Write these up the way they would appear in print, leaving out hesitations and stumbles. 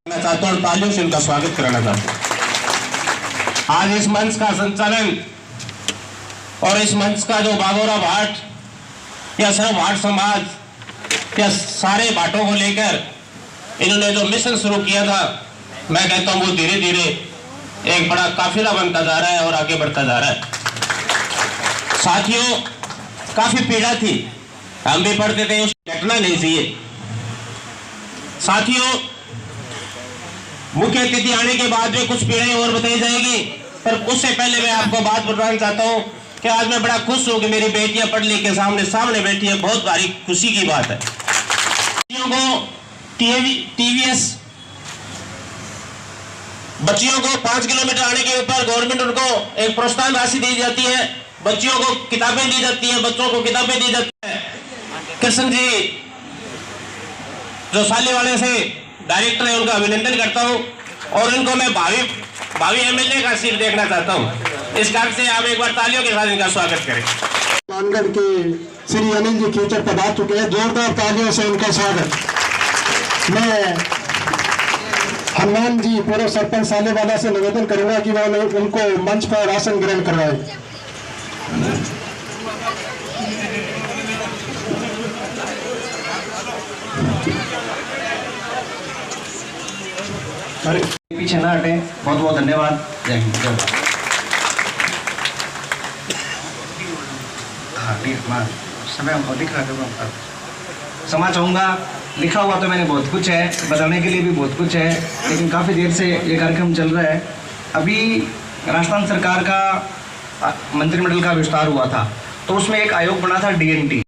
मैं चाहता हूँ तालियों से उनका स्वागत कराना चाहता हूँ। आज इस मंच का संचालन और इस मंच का जो बागोरा भाट या सिर्फ भाट समाज या सारे भाटों को लेकर इन्होंने जो मिशन शुरू किया था, मैं कहता हूँ वो धीरे धीरे एक बड़ा काफिला बनता जा रहा है और आगे बढ़ता जा रहा है। साथियों, काफी पीड़ा थी, हम भी पढ़ते थे, घटना नहीं चाहिए। साथियों, मुख्य अतिथि आने के बाद में कुछ पीड़ाएं और बताई जाएगी, पर उससे पहले मैं आपको बात बताना चाहता हूं कि आज मैं बड़ा खुश हूं कि मेरी बेटियां पढ़ लिख के सामने बैठी है। बहुत भारी खुशी की बात है। बच्चियों को टीवीएस बच्चियों को 5 किलोमीटर आने के ऊपर गवर्नमेंट उनको एक प्रोत्साहन राशि दी जाती है, बच्चियों को किताबें दी जाती हैं, बच्चों को किताबें दी जाती है। कृष्ण जी जो सालीवाड़े से डायरेक्टर है, उनका अभिनंदन करता हूं और इनको मैं भावी एमएलए का सीट देखना चाहता हूं। इस कारण से आप एक बार तालियों के साथ इनका स्वागत करें। मानगढ़ के श्री अनिल जी फ्यूचर पधार चुके हैं, जोरदार तालियों से उनका स्वागत। मैं हनुमान जी पूर्व सरपंच सालेवाला से निवेदन करूंगा कि वह उनको मंच पर आसन ग्रहण करवाए। पीछे ना हटे। बहुत बहुत धन्यवाद। जय हिंद, जय भारत। समय दिख रहा है, क्षमा चाहूँगा। लिखा हुआ तो मैंने बहुत कुछ है, बताने के लिए भी बहुत कुछ है, लेकिन काफ़ी देर से ये कार्यक्रम चल रहा है। अभी राजस्थान सरकार का मंत्रिमंडल का विस्तार हुआ था, तो उसमें एक आयोग बना था डीएनटी।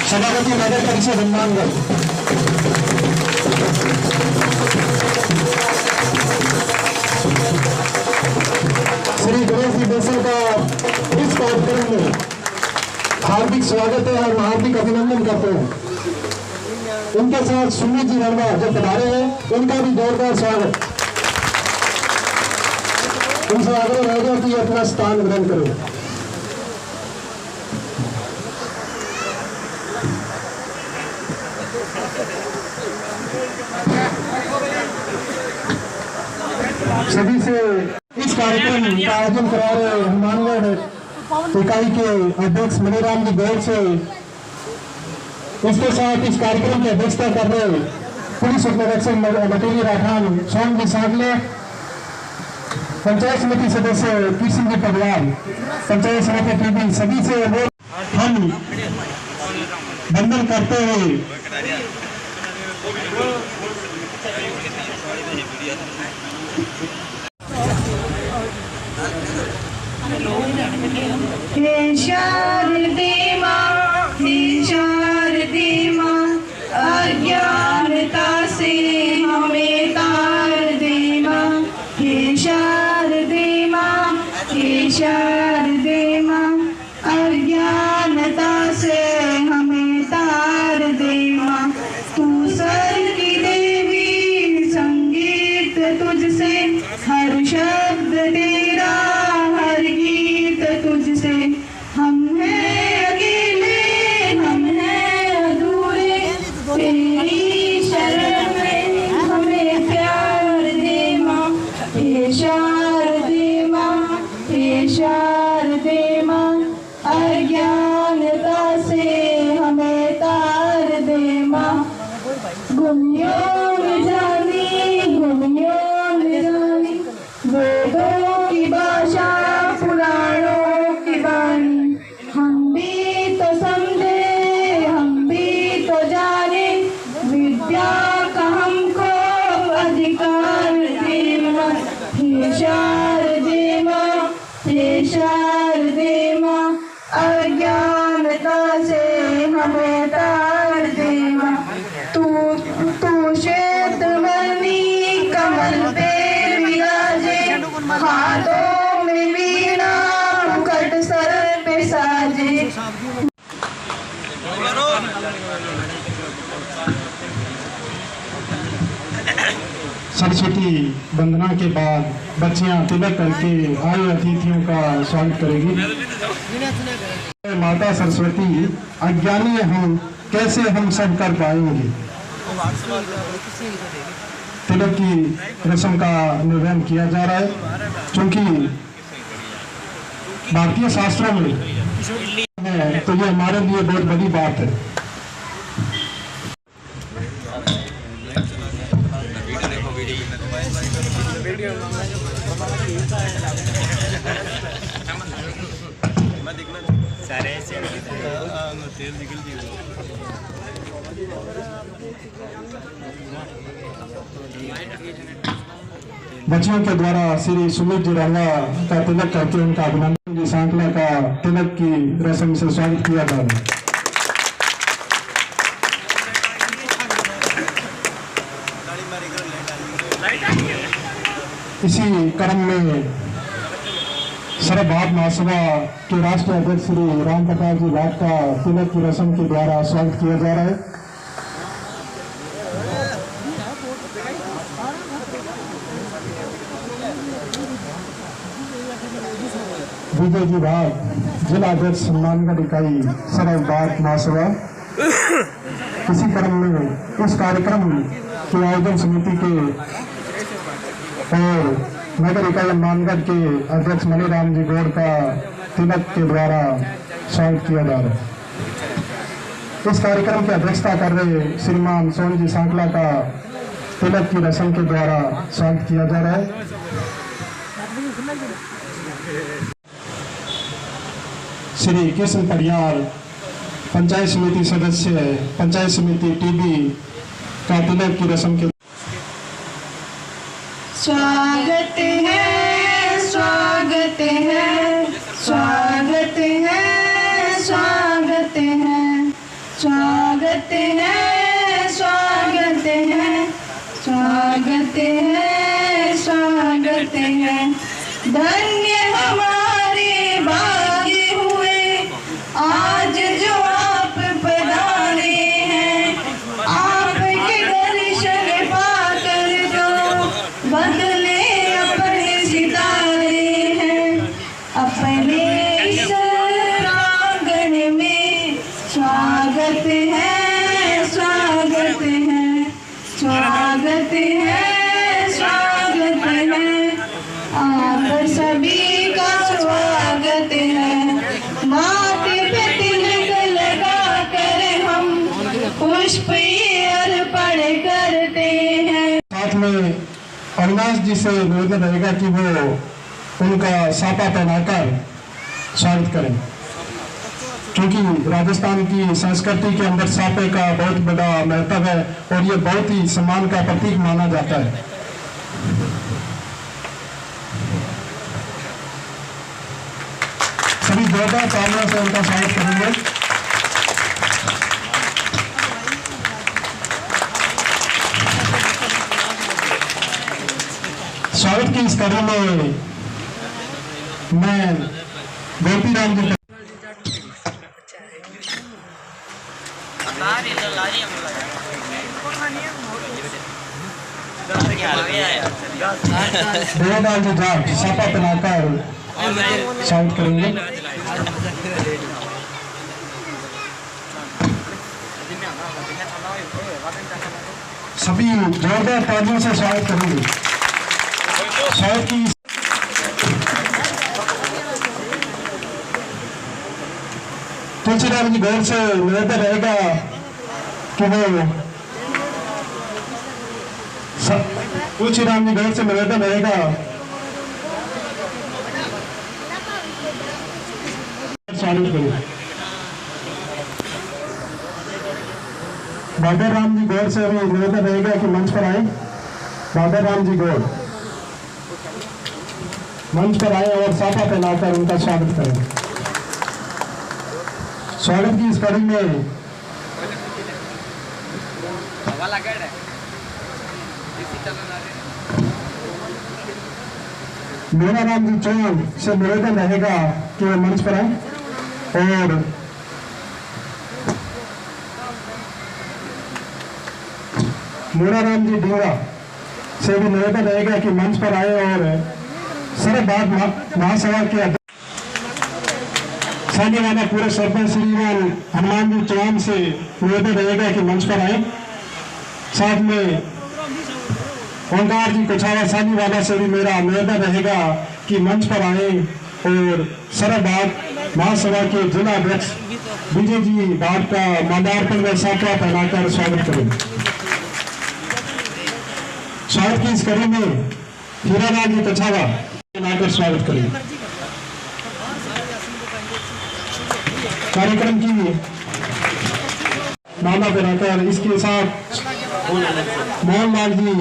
सभापति नगर परिषद हनुमानगढ़। श्री गणेश जी बंसल का इस कार्यक्रम में हार्दिक स्वागत है और हार्दिक अभिनंदन करते हैं। उनके साथ सुमित जी रणवा जो पधारे हैं, उनका भी जोरदार स्वागत। उनसे आग्रह रहेगा कि अपना स्थान ग्रहण करें। सभी से इस कार्यक्रम का आयोजन करा रहे हनुमानगढ़ इकाई के अध्यक्ष मनीराम जी गौड़ से, इसके साथ इस कार्यक्रम की अध्यक्षता कर रहे पुलिस उपनिरीक्षक मटेरी राठान सोम जी सांगले, पंचायत समिति सदस्य कृष्ण जी पगवाल, पंचायत समिति टीबी, सभी से हम वंदन करते हुए हे शारदे माँ, हे शारदे माँ, अज्ञानता से हमें तार दे माँ। हे शारदे माँ, हे शारदे माँ, अज्ञानता से हमें तार दे माँ। तू सर की देवी, संगीत तुझसे, हर शब्द तेरा, हर गीत तुझसे। हम हैं अकेले, हम हैं अधूरे, तेरी शरण में हमें प्यार दे माँ। हे शारदे माँ, हे शारदे माँ, अज्ञानता से हमें तार दे माँ। गुमियों में जानी, गुमियों में जानी, वेदों की भाषा, पुराणों की वाणी। हम भी तो समझे, हम भी तो जाने, विद्या का हमको अधिकार दे माँ। हे शारदे माँ, हे शारदे माँ, अज्ञानता से हमें तार दे माँ। तू श्वेत मणि कमल पे विराजे, हाथों में वीणा, मुकुट सर पे साजे। सरस्वती वंदना के बाद बच्चियां तिलक करके आए अतिथियों का स्वागत करेगी। माता सरस्वती, अज्ञानी हम, कैसे हम सब कर पाएंगे। तिलक की रस्म का निर्वहन किया जा रहा है, क्योंकि भारतीय शास्त्रों में है, तो ये हमारे लिए बहुत बड़ी बात है। बच्चों के द्वारा श्री सुमित जी रंगा का तिलक करके उनका अभिनंदन जी सांकला का तिलक की रस्म से स्वागत किया जा रहा है। इसी क्रम में सर्व भारत महासभा के राष्ट्रीय अध्यक्ष श्री राम प्रकाश जी भाट का तिलक की रस्म के द्वारा स्वागत किया जा रहा है। विजय जी भाट, जिला अध्यक्ष हनुमानगढ़ इकाई सर्व भारत महासभा। इसी क्रम में इस कार्यक्रम के आयोजन समिति के और नगर इकाई हनुमानगढ़ के अध्यक्ष मनीराम जी गौड़ का तिलक के द्वारा स्वागत किया जा रहा है। इस कार्यक्रम की अध्यक्षता कर रहे श्रीमान सोम जी सांकला का तिलक की रस्म के द्वारा स्वागत किया जा रहा है। श्री कृष्ण परियार, पंचायत समिति सदस्य, पंचायत समिति टीबी का तिलक की रस्म के स्वागत है, स्वागत है, स्वागत है, स्वागत है, स्वागत है, स्वागत है, स्वागत है, स्वागत है। धन्य हमारे भाग्य हुए आज जो आप पधारे हैं। आपके दर्शन पाकर तो बदले अपने सितारे हैं। अपने इस आंगन में स्वागत है, स्वागत है, स्वागत है, स्वागत है, और सभी का स्वागत है। माथे पे तिलक लगा कर हम पुष्प अर्पण करते हैं। साथ में अविनाश जी से निवेदन रहेगा कि वो उनका सापा पहनाकर स्वागत करें, क्योंकि राजस्थान की संस्कृति के अंदर सापे का बहुत बड़ा महत्व है और ये बहुत ही सम्मान का प्रतीक माना जाता है। सभी जोरदार तालियों से उनका स्वागत करेंगे। स्वागत की इस कड़ी में मैं गोपी राम जी देवदाल जी जाट सापा पहनाकर स्वागत करेंगे। सभी जोरदार तालियों से स्वागत करेंगे। स्वागत की तुलसीराम जी गौर से निवेदन रहेगा कि वो तुलसीराम जी गौर से निवेदन रहेगा स्वागत करें। बाबर राम जी गौर से अभी निवेदन रहेगा कि मंच पर आए। बाबर राम जी गौर मंच पर आए और साफा फैलाकर उनका स्वागत करें। स्वागत की इस कड़ी में मोना राम जी चौहान से निवेदन रहेगा कि वे मंच पर आए और मोना राम जी डींगा से भी निवेदन रहेगा कि मंच पर आए और सरबाद महासभा के सानीवाला पूरे सरपंच श्रीमान हनुमान जी चौहान से निवेदन रहेगा कि मंच पर आए। साथ में ओंकार जी कुछावा सानीवाला से भी मेरा निवेदन रहेगा कि मंच पर आए और सरबाद महासभा के जिला अध्यक्ष विजय जी भाट का माल्यार्पण में साफा पहनाकर स्वागत करें। स्वागत की इस कड़ी में हीरालाल जी कुछावा पहनाकर स्वागत करें। कार्यक्रम की माला बनाकर इसके साथ मोहनलाल जी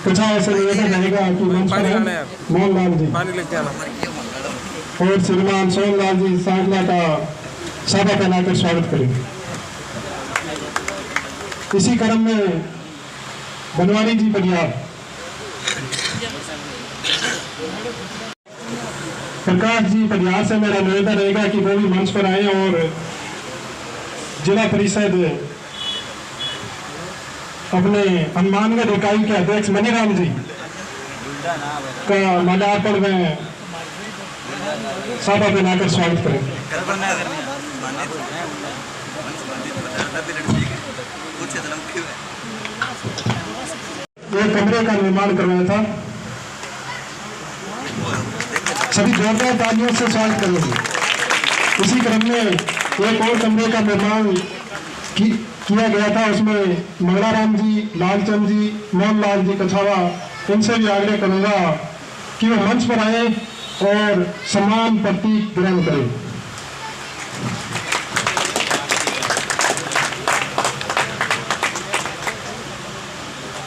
कुछावा से निवेदन रहेगा कि मंच पर मोहनलाल जी और श्रीमान सोमलाल जी सांगला का सादा पहनाकर स्वागत करें। इसी क्रम में बनवारी जी बलियार प्रकाश जी बलियार से मेरा निवेदन रहेगा कि वो भी मंच पर आए और जिला परिषद अपने हनुमानगढ़ इकाई के अध्यक्ष मनीराम जी का माल्यार्पण में सादा पहनाकर स्वागत करें। एक कमरे का निर्माण करवाया था। सभी जोरदार तालियों से स्वागत करेंगे। इसी क्रम में एक और कमरे का निर्माण किया गया था। उसमें मंगलाराम जी, लालचंद जी, मोहनलाल जी कछावा, इनसे भी आग्रह करूंगा कि वे मंच पर आए और सम्मान प्रतीक ग्रहण करें।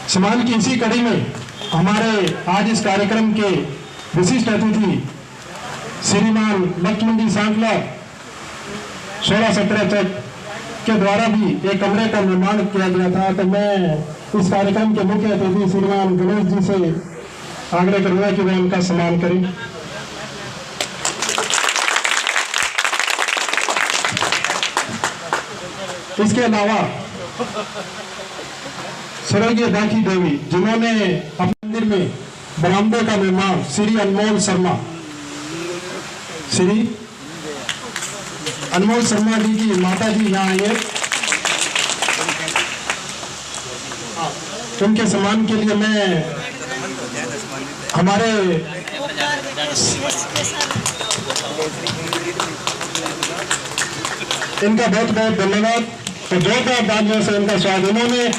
सम्मान की इसी कड़ी में हमारे आज इस कार्यक्रम के विशिष्ट अतिथि श्रीमान लक्ष्मण जी सांगला 16-17 तक के द्वारा भी एक कमरे का निर्माण किया गया था। तो मैं इस कार्यक्रम के मुख्य अतिथि श्रीमान गणेश जी से आग्रह करूंगा कि वे उनका सम्मान करें। इसके अलावा स्वर्गीय दाखी देवी जिन्होंने अपने मंदिर में बरामदे का निर्माण, श्री अनमोल शर्मा, श्री अनमोल शर्मा जी की माता जी यहाँ आई है। उनके सम्मान के लिए मैं हमारे इनका बहुत बहुत धन्यवाद और जोरदार तालियों से इनका स्वागत। इन्होंने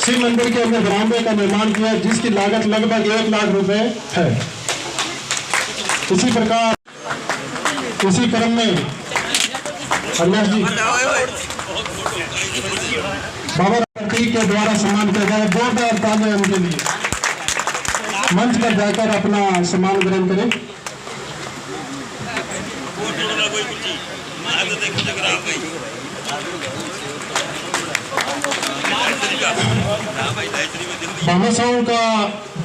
शिव मंदिर के अंदर बरामदे का निर्माण किया जिसकी लागत लगभग 1 लाख रुपए है। इसी प्रकार इसी क्रम में अविनाश जी बाबा प्रतीक के द्वारा सम्मान किया जाए। जोरदार तालियां उनके लिए। मंच पर जाकर अपना सम्मान ग्रहण करें। भामाशाहों का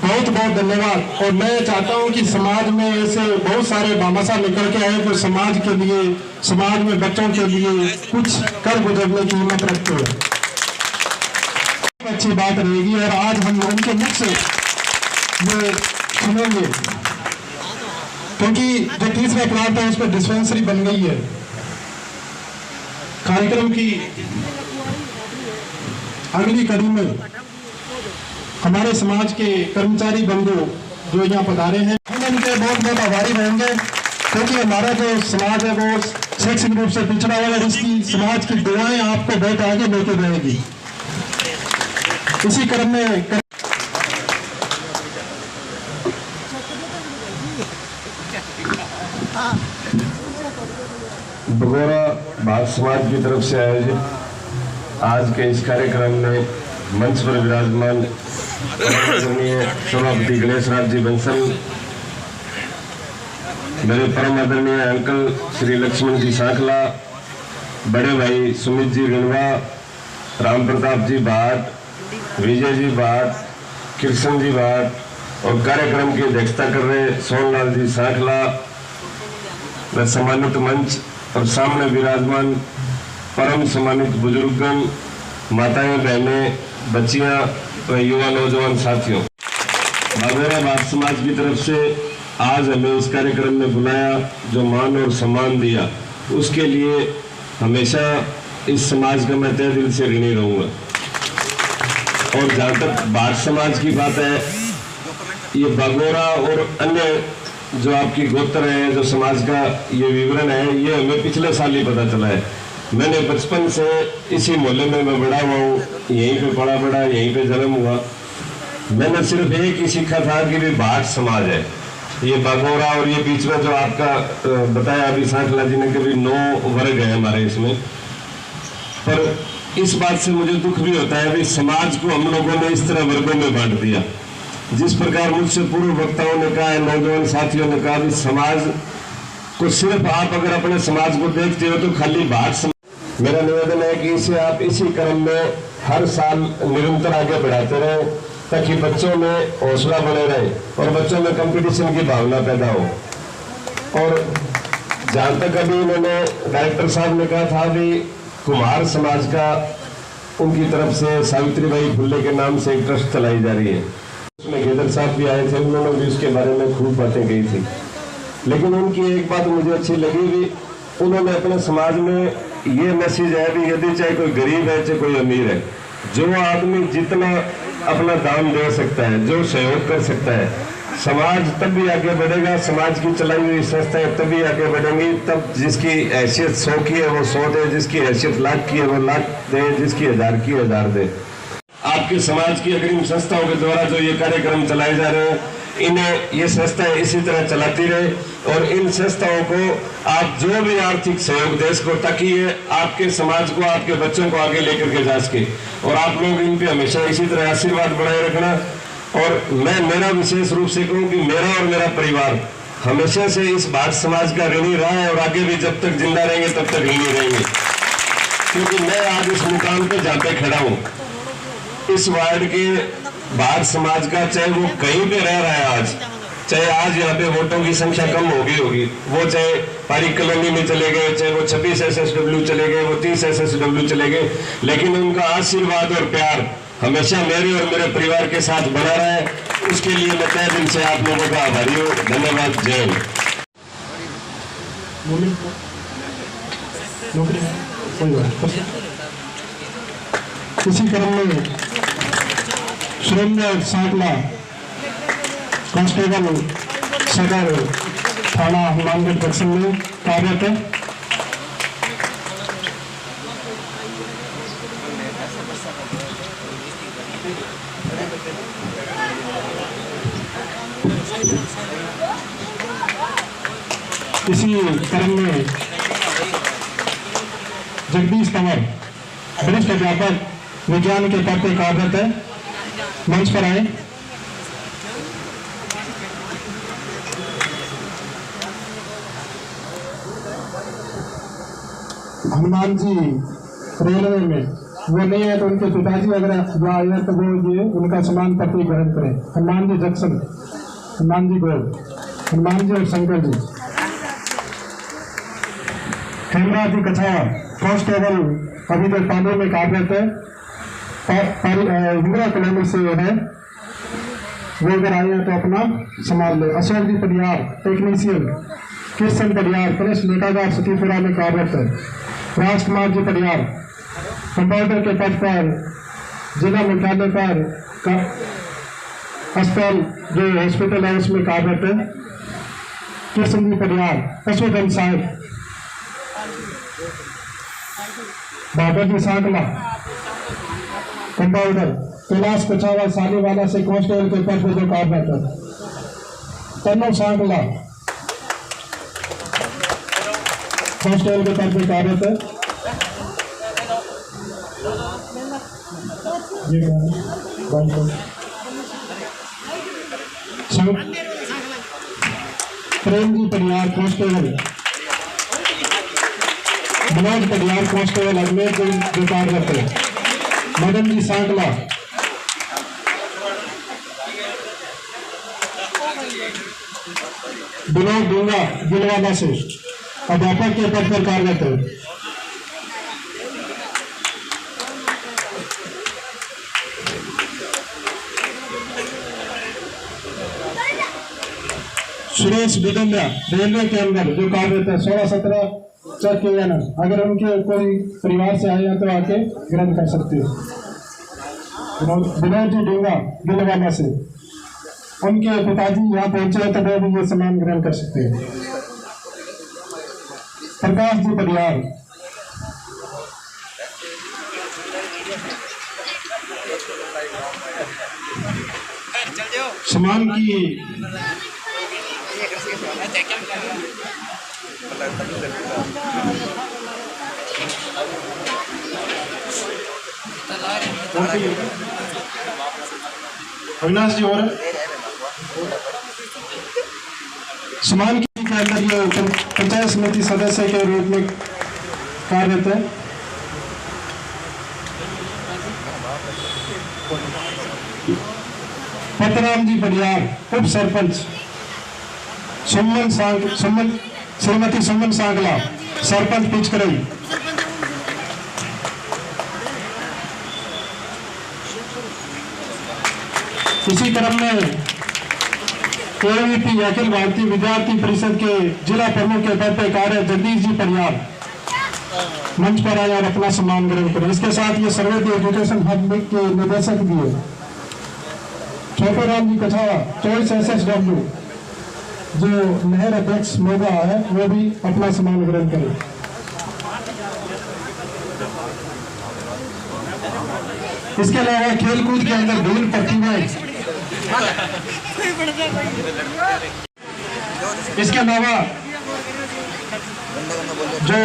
बहुत बहुत धन्यवाद। और मैं चाहता हूं कि समाज में ऐसे बहुत सारे भामाशाह निकल के आए जो समाज के लिए, समाज में बच्चों के लिए कुछ कर गुजरने की हिम्मत रखते हैं। अच्छी बात रहेगी और आज हम उनके मुख से ये सुनेंगे क्योंकि जो तीसरा प्लांट है उस पर डिस्पेंसरी बन गई है। कार्यक्रम की अगली कड़ी में हमारे समाज के कर्मचारी बंधु जो यहाँ पधारे हैं हम उनके बहुत बहुत आभारी रहेंगे क्योंकि हमारा जो समाज है वो शैक्षिक रूप से पिछड़ा हुआ है। इसकी समाज की दुआएं आपको बहुत आगे लेके रहेगी। इसी क्रम में बगोरा भारत समाज की तरफ से आयोजित आज के इस कार्यक्रम में मंच पर विराजमान सभापति गणेश राज जी बंसल, मेरे परम आदरणीय अंकल श्री लक्ष्मण जी सांखला, बड़े भाई सुमित जी रिणवा, राम प्रताप जी भाट, विजय जी भाट, कृष्ण जी भाट और कार्यक्रम की अध्यक्षता कर रहे सोनलाल जी सांखला, व सम्मानित मंच और सामने विराजमान परम सम्मानित बुजुर्गगण, माताएं, बहनें, बच्चियां व युवा नौजवान साथियों, बागोरा भारत समाज की तरफ से आज हमें इस कार्यक्रम में बुलाया, जो मान और सम्मान दिया, उसके लिए हमेशा इस समाज का मैं तहे दिल से ऋणी रहूंगा। और जहाँ तक भारत समाज की बात है, ये बागोरा और अन्य जो आपकी गोत्र है, जो समाज का ये विवरण है, ये हमें पिछले साल ही पता चला है। मैंने बचपन से इसी मोहल्ले में मैं बड़ा हुआ हूँ, यहीं पे पला बड़ा, यहीं पे जन्म हुआ। मैंने सिर्फ एक ही सीखा था कि भी भाट समाज है ये बागोरा, और ये बीच में जो आपका बताया अभी सांखला जी ने कि भी 9 वर्ग है हमारे इसमें। पर इस बात से मुझे दुख भी होता है कि समाज को हम लोगों ने इस तरह वर्गों में बांट दिया। जिस प्रकार मुझसे पूर्व वक्ताओं ने कहा, नौजवान साथियों ने कहा, भी समाज को सिर्फ आप अगर अपने समाज को देखते हो तो खाली भाट समाज। मेरा निवेदन है कि इसे आप इसी क्रम में हर साल निरंतर आगे बढ़ाते रहे ताकि बच्चों में हौसला बने रहे और बच्चों में कंपटीशन की भावना पैदा हो। और जहाँ तक अभी इन्होंने डायरेक्टर साहब ने कहा था भी कुम्हार समाज का उनकी तरफ से सावित्रीबाई फुल्ले के नाम से एक ट्रस्ट चलाई जा रही है, उसमें गेदर साहब भी आए थे, उन्होंने भी उसके बारे में खूब बातें कही थी। लेकिन उनकी एक बात मुझे अच्छी लगी भी, उन्होंने अपने समाज में ये मैसेज है भी यदि चाहे कोई गरीब है चाहे कोई अमीर है, जो आदमी जितना अपना दान दे सकता है, जो सहयोग कर सकता है, समाज तब भी आगे बढ़ेगा। समाज की चलाई हुई संस्थाएं तभी आगे बढ़ेंगी। तब जिसकी हैसियत 100 की है वो 100 दे, जिसकी हैसियत लाख की है वो लाख दे, जिसकी 1000 की 1000 दे। आपके समाज की अग्रिम संस्थाओं के द्वारा जो ये कार्यक्रम चलाए जा रहे हैं, इन्हें ये संस्थाएं इसी तरह चलाती रहे और इन संस्थाओं को आप जो भी आर्थिक सहयोग दे सको ताकि ये आपके समाज को, आपके बच्चों को आगे लेकर के जा सके। और आप लोग इन पे हमेशा इसी तरह आशीर्वाद बनाए रखना। और मैं मेरा विशेष रूप से कहूँ कि मेरा और मेरा परिवार हमेशा से इस भारत समाज का ऋणी रहा है और आगे भी जब तक जिंदा रहेंगे तब तक ऋणी रहेंगे, क्योंकि मैं आज इस मुकाम पे जाके खड़ा हूँ। इस वार्ड के भारत समाज का, चाहे वो कहीं पे रह रहा है आज, चाहे आज यहाँ पे वोटों की संख्या कम होगी, वो चाहे पारिक कॉलोनी में चले गए, चाहे वो 26 SSW चले गए, वो 30 SSW चले गए, लेकिन उनका आशीर्वाद और प्यार हमेशा मेरे और मेरे परिवार के साथ बना रहे। उसके लिए मैं तहे दिल से आप लोगों का आभारी हूँ। धन्यवाद। जय हिंद। इसी क्रम में सुरेंद्र सांखला कांस्टेबल सदर थाना हनुमानगढ़ जंक्शन में कार्यरत है। इसी क्रम में जगदीश तंवर वरिष्ठ अध्यापक विज्ञान के पद पर कार्यरत है, मंच पर आए। हनुमान जी रेलवे में वो नहीं है तो उनके पिताजी अगर आए तो वो ये उनका सम्मान पत्र ग्रहण करें। हनुमान जी जंक्शन, हनुमान जी गोल, हनुमान जी और शंकर जी। हेमराज जी कछावा कांस्टेबल अभी तक पांडव में कार्यरत है, इंदिरा कॉलोनी से है, वो अगर आए हैं तो अपना संभाल ले। अशोक जी परियार टेक्नीशियन, कृष्ण परियार पुलिस लेखागार सतीपुरा में कार्यरत है। राजकुमार जी परियार कंपाउंडर के पद पर जिला मुख्यालय पर अस्पताल जो हॉस्पिटल है उसमें कार्यरत है। कृष्ण जी परियार पशुधन साहब। बाबर जी सांकला कंपाउंडर, कैलाश कछावा सालीवाला से कांस्टेबल के पद पर जो कार्यरत है। कन्नौ सांकला कांस्टेबल के पद पर कार्यरत है। प्रेम जी परियार कांस्टेबल, मनोज परियार कांस्टेबल अजमेर जो कार्यरत है। मदन जी सांकला विनोद डूंगा गिलवाला से अध्यापक के पद पर कार्यरत है। सुरेश बिदंगा रेलवे के अंदर जो कार्यरत है। 16-17 चेक किए जाना, अगर उनके कोई परिवार से आए हैं तो आके ग्रहण कर सकते हो। विनोद जी डूंगा गिलवाला से, उनके पिताजी यहाँ पहुंचे हैं तो वो भी ये सम्मान ग्रहण कर सकते हैं। प्रकाश जी परियार सम्मान की अविनाश जी और सम्मान की के अंदर ये पंचायत समिति सदस्य के रूप में कार्यरत है। पतराम जी परियार उप सरपंच, श्रीमती सुमन सांगला सरपंच पिचकरई। इसी क्रम में एबीवीपी अखिल भारतीय विद्यार्थी परिषद के जिला प्रमुख के पद पर कार्य जगदीश जी परियार मंच पर आए और अपना सम्मान ग्रहण करें। इसके साथ ये सर्वोदय एजुकेशन हब के निदेशक भी है छोटे राम जी कछावा चॉइस SSW जो नहर अध्यक्ष मोगा है, वो भी अपना सम्मान ग्रहण करें। इसके अलावा खेलकूद के अंदर विभिन्न प्रतिभाएं, इसके अलावा जो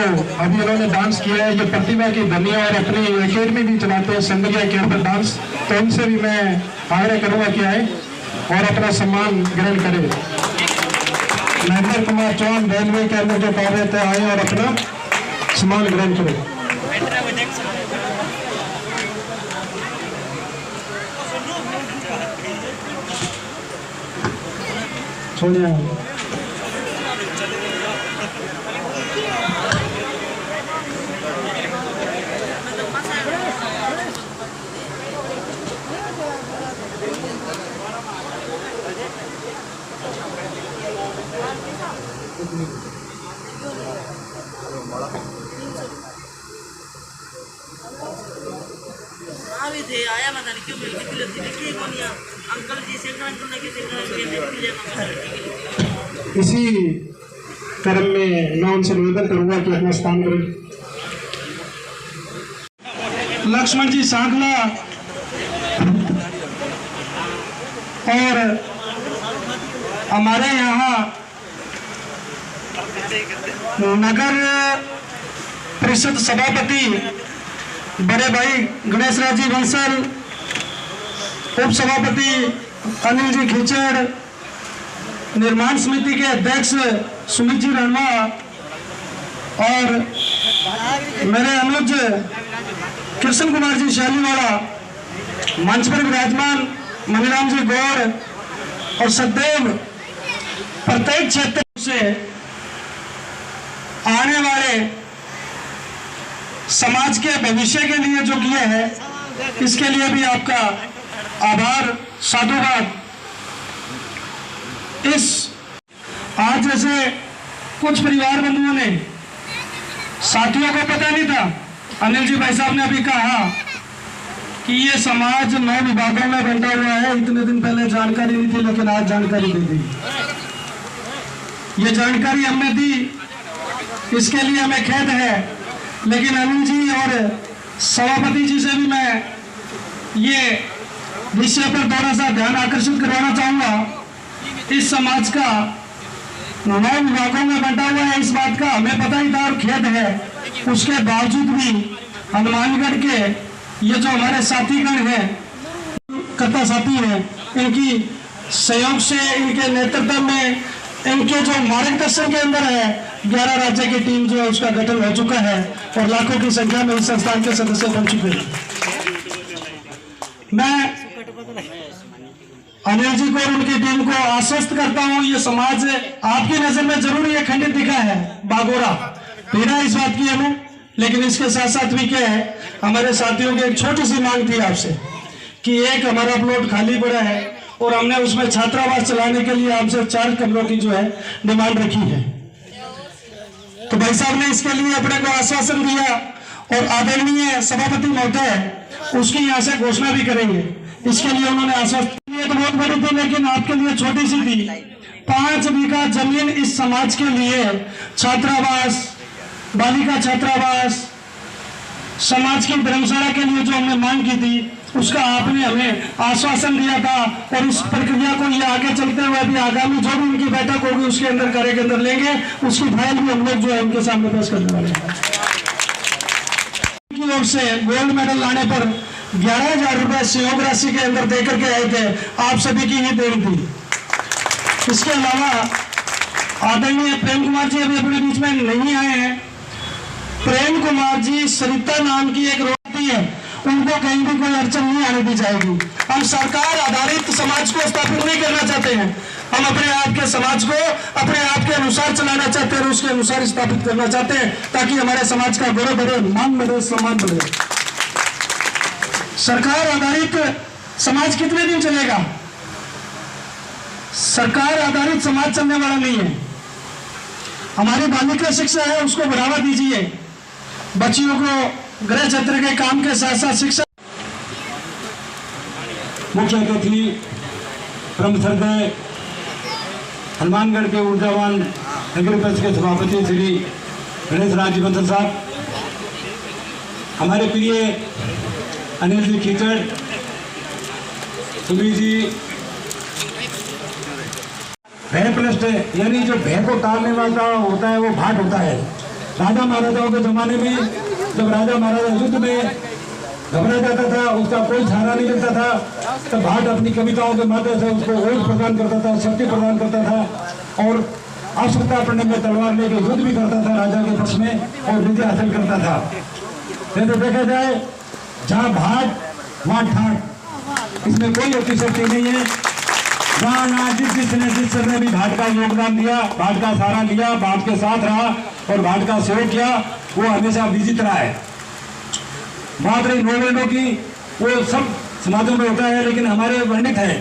अभी उन्होंने डांस किया है, ये प्रतिभा की धनिया और अपनी एकेडमी भी चलाते हैं संगरिया केरल डांस, तो इनसे भी मैं आग्रह करूंगा कि आए और अपना सम्मान ग्रहण करें। महेंद्र कुमार चौहान रेलवे के अंदर जो कार्यरत है, आए और अपना सम्मान ग्रहण करें। सोनिया आया मतलब क्यों मिल गई इसी क्रम में मैं उनसे निवेदन करूंगा कि अपना स्थान करें। लक्ष्मण जी सांखला और हमारे यहाँ नगर परिषद सभापति बड़े भाई गणेश राज जी बंसल, उप सभापति अनिल जी खिचड़, निर्माण समिति के अध्यक्ष सुमित जी रणवा और मेरे अनुज कृष्ण कुमार जी शालीवाला, मंच पर विराजमान मनीराम जी गौड़ और सदैव प्रत्येक क्षेत्र से आने वाले समाज के भविष्य के लिए जो किया है, इसके लिए भी आपका आभार, साधुवाद। इस आज जैसे कुछ परिवार बंधुओं ने, साथियों को पता नहीं था, अनिल जी भाई साहब ने अभी कहा कि ये समाज 9 विभागों में बंटा हुआ है। इतने दिन पहले जानकारी नहीं थी, लेकिन आज जानकारी दे दी। ये जानकारी हमने दी, इसके लिए हमें खेद है। लेकिन अनिल जी और सभापति जी से भी मैं ये विषय पर थोड़ा सा ध्यान आकर्षित करवाना चाहूंगा। इस समाज का 9 विभागों में बंटा हुआ है, इस बात का हमें पता ही था और खेद है। उसके बावजूद भी हनुमानगढ़ के ये जो हमारे साथीगण हैं, कर्ता साथी हैं, इनकी सहयोग से, इनके नेतृत्व में, इनके जो मार्गदर्शन के अंदर है, 11 राज्य की टीम जो है उसका गठन हो चुका है और लाखों की संख्या में इस संस्थान के सदस्य बन चुके हैं। मैं अनिल जी को और उनकी टीम को आश्वस्त करता हूं, ये समाज आपकी नजर में जरूर ये खंडित दिखा है, बागोरा पीड़ा इस बात की हमें। लेकिन इसके साथ साथ भी क्या है, हमारे साथियों की एक छोटी सी मांग थी आपसे कि एक हमारा प्लॉट खाली पड़ा है और हमने उसमें छात्रावास चलाने के लिए आपसे 4 कमरों की जो है डिमांड रखी है। तो भाई साहब ने इसके लिए अपने को आश्वासन दिया और आदरणीय सभापति महोदय उसकी यहाँ से घोषणा भी करेंगे। इसके लिए उन्होंने आश्वासन दिया, तो बहुत बड़ी थी, लेकिन आपके लिए छोटी सी थी। 5 बीघा जमीन इस समाज के लिए छात्रावास, बालिका छात्रावास, समाज की धर्मशाला के लिए जो हमने मांग की थी, उसका आपने हमें आश्वासन दिया था। और इस प्रक्रिया को ये आगे चलते हुए भी आगामी जो भी उनकी बैठक होगी उसके अंदर कार्य के अंदर लेंगे, उसकी फाइल भी हम लोग जो है उनके सामने पेश करने वाले हैं। की ओर से गोल्ड मेडल लाने पर 11,000 रुपए सहयोग राशि के अंदर देकर के आए थे, आप सभी की ही देन थी। इसके अलावा आदरणीय प्रेम कुमार जी अभी अपने बीच में नहीं आए हैं। प्रेम कुमार जी सरिता नाम की एक रोटी है, उनको कहीं भी कोई अड़चन नहीं आने दी जाएगी। हम सरकार आधारित समाज को स्थापित नहीं करना चाहते हैं, हम अपने आप के समाज को अपने आप के अनुसार चलाना चाहते हैं और उसके अनुसार स्थापित करना चाहते हैं, ताकि हमारे समाज का गौरव बढ़े, मान बढ़े, सम्मान बढ़े। सरकार आधारित समाज कितने दिन चलेगा? सरकार आधारित समाज चलने वाला नहीं है। हमारी बालिका शिक्षा है, उसको बढ़ावा दीजिए। बच्चियों को गृह क्षेत्र के काम के साथ साथ शिक्षा। मुख्य अतिथि परम श्रद्धेय हनुमानगढ़ के ऊर्जावान नगर परिषद के सभापति श्री गणेश राज जी बंसल साहब, हमारे प्रिय अनिल जी खिचड़, सुमी जी, भय प्लस्ट यानी जो भय को तारने वाला होता है वो भाट होता है। राजा महाराजाओं के जमाने में जब राजा महाराजा युद्ध में घबरा जाता था, उसका कोई सहारा नहीं मिलता था, तब भाट अपनी कविताओं के माध्यम से उसको ओज प्रदान करता था, शक्ति प्रदान करता था और आवश्यकता पड़ने में तलवार लेकर युद्ध भी करता था राजा के पक्ष में और विजय हासिल करता था। नहीं तो देखा जाए जहाँ भाट वहाँ ठाट, इसमें कोई अतिशक्ति नहीं है। जहाँ जिसने जिस समय भी भाट का योगदान दिया, भाट का सहारा लिया, भाट के साथ रहा और भाट का सहयोग किया, वो हमेशा विजित रहा है। बात रही नौवेनों की, वो सब समाजों में होता है, लेकिन हमारे वर्णित है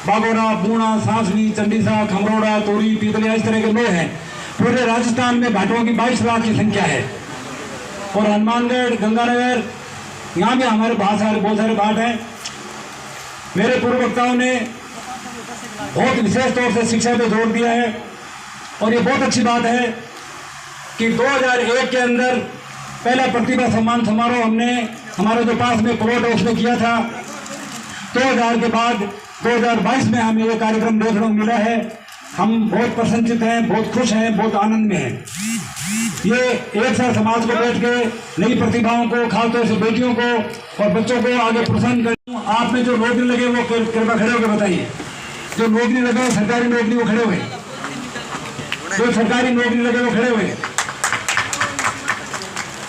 बागोरा, बूणा, सांसनी, चंडीसा, खमरोड़ा, तोरी, पीतलिया, इस तरह के लोग हैं। पूरे राजस्थान में भाटों की 22 लाख की संख्या है और हनुमानगढ़, गंगानगर, यहाँ भी हमारे बहुत सारे भाट हैं। मेरे पूर्व वक्ताओं ने बहुत विशेष तौर से शिक्षा पे जोर दिया है। और ये बहुत अच्छी बात है कि 2001 के अंदर पहला प्रतिभा सम्मान समारोह हमने हमारे जो पास में प्लॉट है उसमें किया था। 2000 के बाद 2022 में हमें ये कार्यक्रम देखने को मिला है। हम बहुत प्रसन्नचित हैं, बहुत खुश हैं, बहुत आनंद में हैं। ये एक साथ समाज को बैठ के नई प्रतिभाओं को, खासतौर से बेटियों को और बच्चों को आगे प्रोत्साहन कर। आप में जो नौकरी लगे वो कृपया खड़े होकर बताइए। जो नौकरी लगे सरकारी नौकरी वो खड़े हुए, जो सरकारी नौकरी लगे वो खड़े हुए,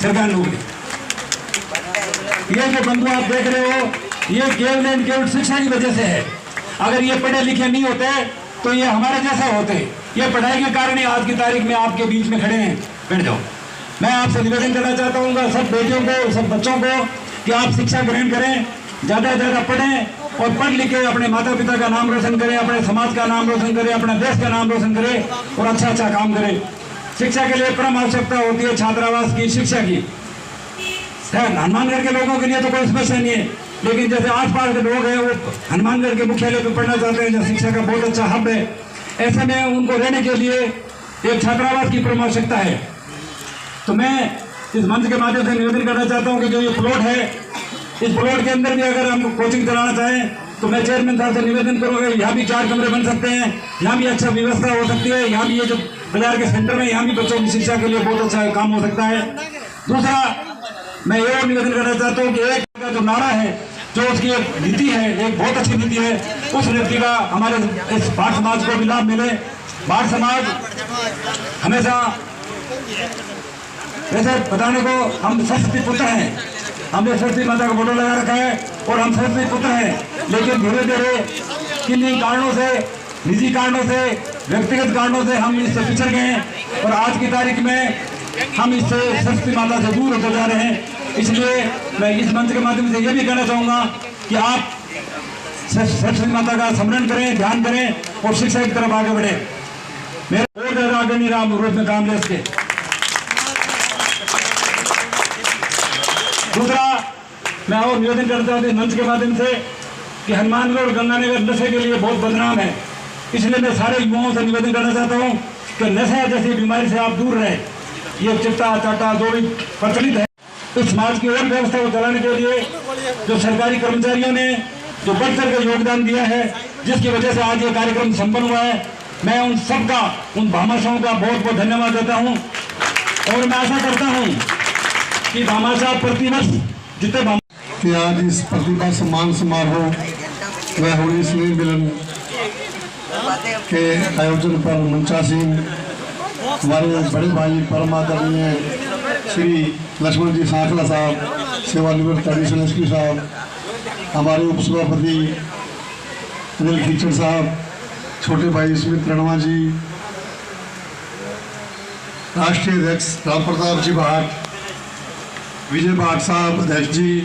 सरकारी नौकरी। ये जो बंधु आप देख रहे हो ये केवल शिक्षा की वजह से है। अगर ये पढ़े लिखे नहीं होते तो ये हमारे जैसा होते। ये पढ़ाई के कारण ही आज की तारीख में आपके बीच में खड़े हैं। बैठ जाओ। मैं आपसे निवेदन करना चाहता हूँ सब बेटियों को, सब बच्चों को कि आप शिक्षा ग्रहण करें, ज़्यादा से ज़्यादा पढ़ें और पढ़ लिख के अपने माता पिता का नाम रोशन करें, अपने समाज का नाम रोशन करें, अपने देश का नाम रोशन करें और अच्छा काम करें। शिक्षा के लिए परम आवश्यकता होती है छात्रावास की, शिक्षा की। हनुमानगढ़ के लोगों के लिए तो कोई समस्या नहीं है, लेकिन जैसे आसपास के लोग हैं वो हनुमानगढ़ के मुख्यालय पे पढ़ना चाहते हैं, जहाँ शिक्षा का बहुत अच्छा हब है, ऐसे में उनको रहने के लिए एक छात्रावास की परम आवश्यकता है। तो मैं इस मंच के माध्यम से निवेदन करना चाहता हूँ कि जो ये प्लॉट है, इस प्लॉट के अंदर भी अगर हम कोचिंग चलाना चाहें तो मैं चेयरमैन साहब से निवेदन करूँगा, यहाँ भी 4 कमरे बन सकते हैं, यहाँ भी अच्छा व्यवस्था हो सकती है। यहाँ भी ये जो बाजार के सेंटर में यहाँ भी बच्चों की शिक्षा के लिए बहुत अच्छा काम हो सकता है। दूसरा मैं ये और निवेदन करना चाहता हूँ कि एक का जो नारा है, जो उसकी एक नीति है, एक बहुत अच्छी नीति है, उस नीति का हमारे इस भाट समाज को भी लाभ मिले। भाट समाज हमेशा वैसे बताने को हम सरस्वती पुत्र हैं, हमने सरस्वती माता का फोटो लगा रखा है और हम सरस्वती पुत्र हैं, लेकिन धीरे धीरे किन्हीं कारणों से, निजी कारणों से, व्यक्तिगत कारणों से हम इससे पिछड़ गए हैं और आज की तारीख में हम इससे सरस्वती माता से दूर होते जा रहे हैं। इसलिए मैं इस मंच के माध्यम से ये भी कहना चाहूँगा कि आप सरस्वती माता का स्मरण करें, ध्यान करें और शिक्षा की तरफ आगे बढ़े। मेरे और ज़्यादा आगे नहीं रहा रूप में काम ले इसके। दूसरा मैं और निवेदन करता हूँ मंच के माध्यम से कि हनुमानगढ़ और गंगानगर नशे के लिए बहुत बदनाम है। इसलिए मैं सारे युवाओं से निवेदन करना चाहता हूँ कि नशा जैसी बीमारी से आप दूर रहें। ये चिट्टा चाटा जो भी प्रचलित है, इस समाज की और व्यवस्था को चलाने के लिए जो सरकारी कर्मचारियों ने जो बढ़ चढ़ कर योगदान दिया है, जिसकी वजह से आज ये कार्यक्रम संपन्न हुआ है, मैं उन सबका, उन भामाशाहों का बहुत बहुत धन्यवाद देता हूँ। और मैं आशा करता हूँ कि भामाशाह प्रतिवर्ष जितने कि आज इस प्रतिभा सम्मान समारोह व होली स्नेह मिलन के आयोजन पर मंचासीन हमारे बड़े भाई परम आदरणीय श्री लक्ष्मण जी सांखला साहब, सेवानिवृत्त एडिशनल एसपी साहब, हमारे उपसभापति अनिल खीचड़ साहब, छोटे भाई स्मित रणवा जी, राष्ट्रीय अध्यक्ष राम प्रताप जी भाट, विजय भाट साहब अध्यक्ष जी,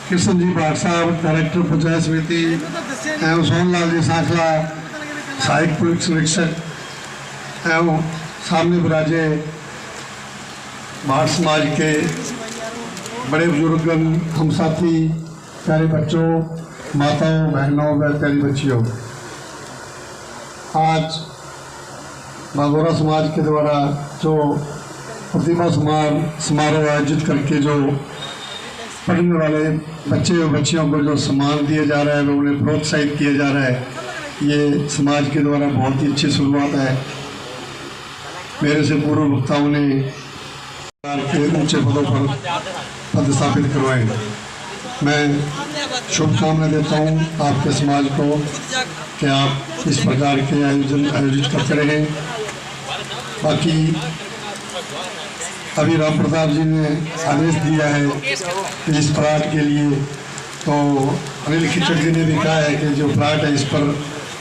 कृष्ण जी भाट साहब डायरेक्टर पंचायत समिति एवं सोनलाल जी सांखला सहायक पुलिस निरीक्षक एवं सामने विराजे भाट समाज के बड़े बुजुर्गन, हम साथी, प्यारे बच्चों, माताओं, बहनों व प्यारी बच्चियों, आज बागोरा समाज के द्वारा जो प्रतिभा समारोह आयोजित करके जो पढ़ने वाले बच्चे और बच्चियों को जो सम्मान दिया जा रहा है, उन्हें प्रोत्साहित किया जा रहा है, ये समाज के द्वारा बहुत ही अच्छी शुरुआत है। मेरे से पूर्व वक्ताओं ने के ऊंचे पदों पर पदस्थापित करवाए। मैं शुभकामना देता हूँ आपके समाज को कि आप इस प्रकार के आयोजित करते रहें। बाकी अभी राम प्रताप जी ने आदेश दिया है कि इस प्लाट के लिए, तो अनिल खिचड़ जी ने भी कहा है कि जो प्लाट है इस पर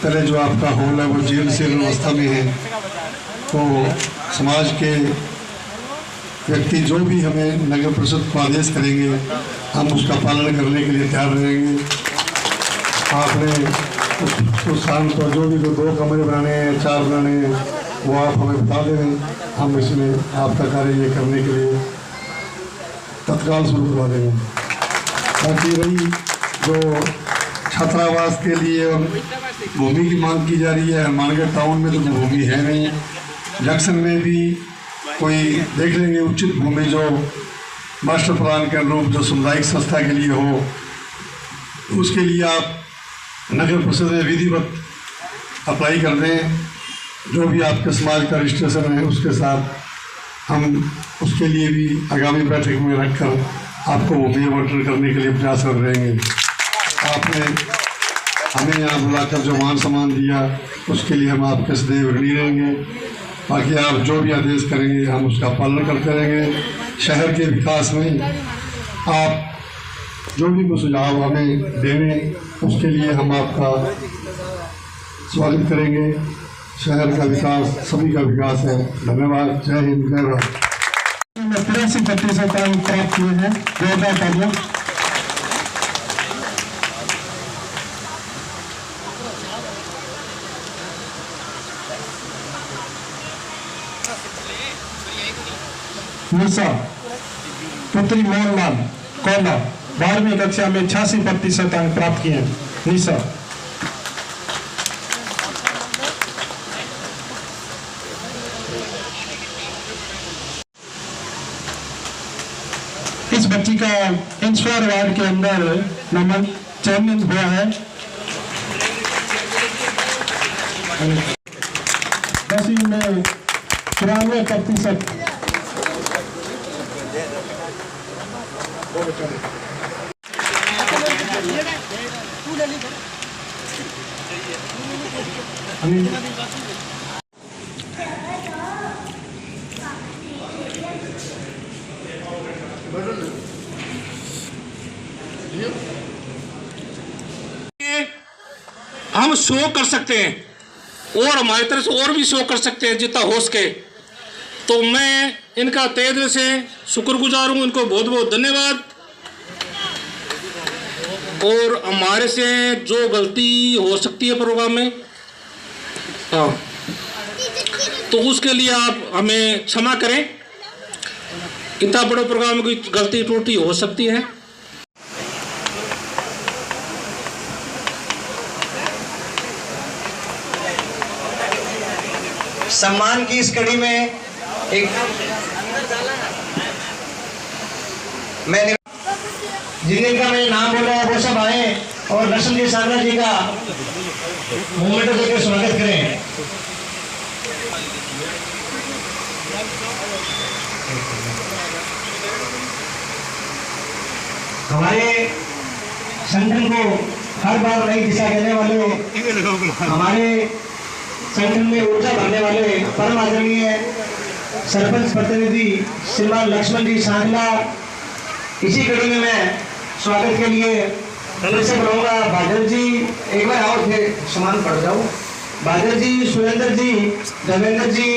पहले जो आपका हॉल है वो जीर्ण शीर्ण अवस्था में है, तो समाज के व्यक्ति जो भी हमें नगर परिषद को आदेश करेंगे हम उसका पालन करने के लिए तैयार रहेंगे। आपने उस स्थान पर जो भी 2 कमरे बनाने हैं, 4 बनाने हैं, वो आप हमें बता दें, हम इसमें आपका कार्य ये करने के लिए तत्काल शुरू करवा देंगे। बाकी रही जो छात्रावास के लिए और भूमि की मांग की जा रही है। हनुमानगढ़ टाउन में तो भूमि है नहीं, जंक्शन में भी कोई देख लेंगे उचित भूमि जो मास्टर प्लान के अनुरूप जो सामुदायिक संस्था के लिए हो, उसके लिए आप नगर परिषद में विधिवत अप्लाई कर दें। जो भी आपके समाज का रजिस्ट्रेशन है उसके साथ हम उसके लिए भी आगामी बैठक में रखकर आपको भूमि आवंटन करने के लिए प्रयास कर रहेंगे। आपने हमें यहाँ बुलाकर जो मान सम्मान दिया उसके लिए हम आपके सदैव ऋणी रहेंगे। बाकी आप जो भी आदेश करेंगे हम उसका पालन करते रहेंगे। शहर के विकास में आप जो भी सुझाव हमें देंगे उसके लिए हम आपका स्वागत करेंगे। शहर का विकास सभी का विकास है। धन्यवाद। जय हिंद, जय भारत। 83% अंक प्राप्त किए हैं। जोरदार तालियां। निशा पुत्री मोहनलाल कोला 12वीं कक्षा में 86% अंक प्राप्त किए हैं। निशा इस बच्ची का इंस्पायर अवार्ड के अंदर नंबर चयनित हुआ है। 10वीं में 93%। हम शो कर सकते हैं और हमारी तरफ से और भी शो कर सकते हैं जितना हो सके। तो मैं इनका तहे दिल से शुक्रगुजार हूँ, इनको बहुत बहुत धन्यवाद। और हमारे से जो गलती हो सकती है प्रोग्राम में, हाँ, तो उसके लिए आप हमें क्षमा करें। इतना बड़े प्रोग्राम में कोई गलती त्रुटि हो सकती है। सम्मान की इस कड़ी में एक जिनका मैंने नाम बोला है वो सब आए और लक्ष्मण जी सागला जी का मूवमेंट देकर स्वागत करें। हमारे संगठन को हर बार नई दिशा देने वाले, हमारे संगठन में ऊर्जा भरने वाले परम आदरणीय सरपंच प्रतिनिधि श्रीमान लक्ष्मण जी सांगला, इसी कड़ी में मैं स्वागत के लिए फिर से बुलाऊंगा। बादल जी एक बार और थे, समान पड़ जाओ। बादल जी, सुरेंद्र जी, देवेंद्र जी।